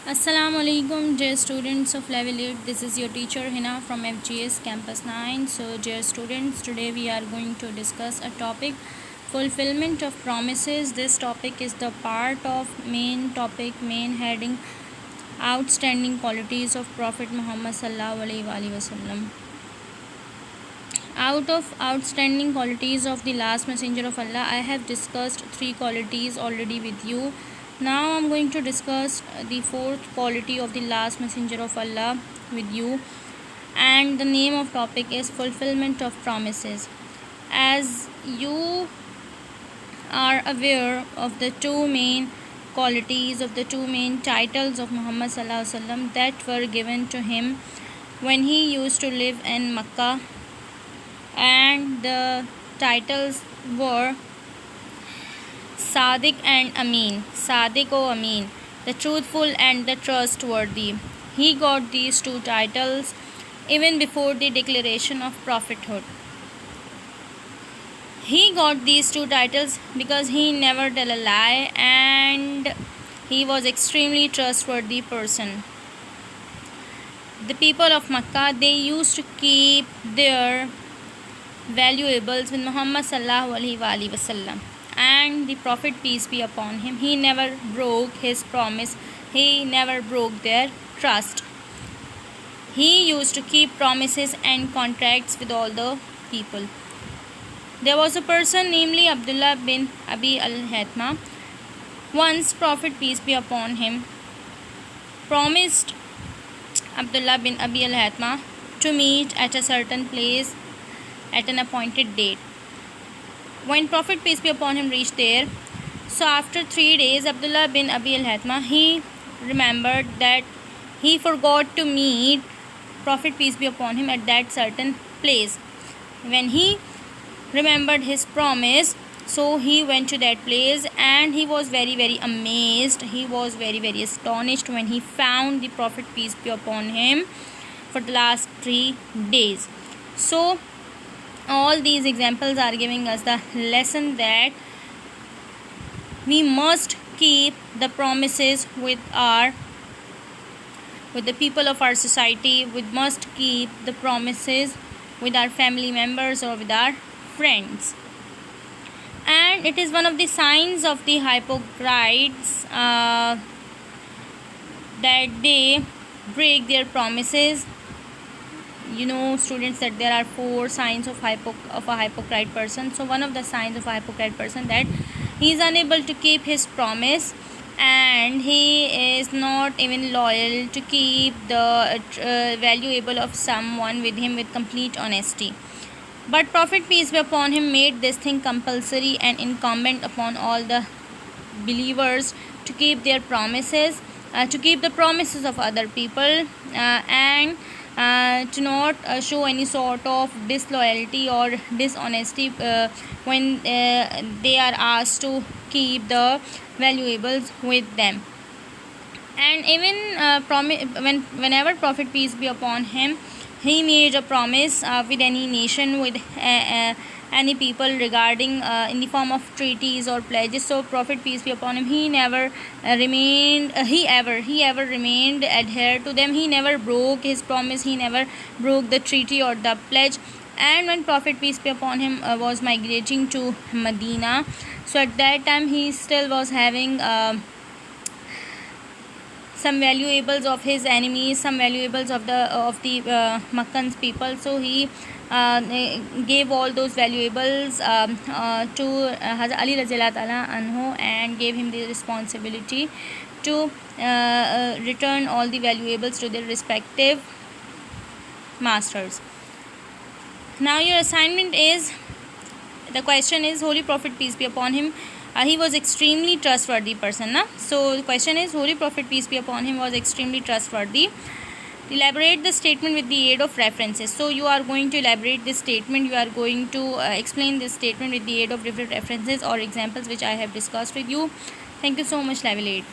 Assalamu alaikum, dear students of level 8. This is your teacher Hina from FGS Campus 9. So, dear students, today we are going to discuss a topic, fulfillment of promises. This topic is the part of main heading, outstanding qualities of Prophet Muhammad sallallahu alaihi wasallam. Out of outstanding qualities of the last messenger of Allah, I have discussed three qualities already with you. Now I'm going to discuss the fourth quality of the last messenger of Allah with you, and the name of topic is fulfillment of promises. As you are aware of the two main qualities of the two main titles of Muhammad sallallahu alaihi wasallam that were given to him when he used to live in Makkah, and the titles were Sadiq and Amin, Sadiq o Amin, the truthful and the trustworthy. He got these two titles even before the declaration of prophethood. He got these two titles because he never tell a lie and he was extremely trustworthy person. The people of Makkah, they used to keep their valuables with Muhammad sallallahu alaihi wasallam, and the Prophet, peace be upon him, he never broke his promise, he never broke their trust. He used to keep promises and contracts with all the people. There was a person, namely Abdullah bin Abi al-Haythama. Once Prophet, peace be upon him, promised Abdullah bin Abi al-Haythama to meet at a certain place at an appointed date. When Prophet, peace be upon him, reached there, so after 3 days, Abdullah bin Abi al-Haythama, he remembered that he forgot to meet Prophet, peace be upon him, at that certain place. When he remembered his promise, so he went to that place, and he was very amazed, he was very astonished when he found the Prophet, peace be upon him, for the last 3 days. So all these examples are giving us the lesson that we must keep the promises with the people of our society. We must keep the promises with our family members or with our friends. And it is one of the signs of the hypocrites that they break their promises. You know, students, that there are 4 signs of a hypocrite person. So one of the signs of a hypocrite person, that he is unable to keep his promise, and he is not even loyal to keep the valuable of someone with him with complete honesty. But Prophet, peace be upon him, made this thing compulsory and incumbent upon all the believers to keep their promises, to keep the promises of other people, and to not show any sort of disloyalty or dishonesty when they are asked to keep the valuables with them. And even whenever Prophet, peace be upon him, he made a promise with any nation, with any people, regarding in the form of treaties or pledges. So Prophet, peace be upon him, he never he ever remained adhered to them. He never broke his promise, he never broke the treaty or the pledge. And when Prophet, peace be upon him, was migrating to Medina, so at that time he still was having some valuables of his enemies, some valuables of the Makkans people. So he gave all those valuables to Hazrat Ali Radhiyallahu Ta'ala Anhu, and gave him the responsibility to return all the valuables to their respective masters. Now your assignment is, the question is, Holy Prophet, peace be upon him, he was extremely trustworthy person, na? So the question is, Holy Prophet, peace be upon him, was extremely trustworthy. Elaborate the statement with the aid of references. So you are going to elaborate this statement, you are going to explain this statement with the aid of different references or examples which I have discussed with you. Thank you so much, level 8.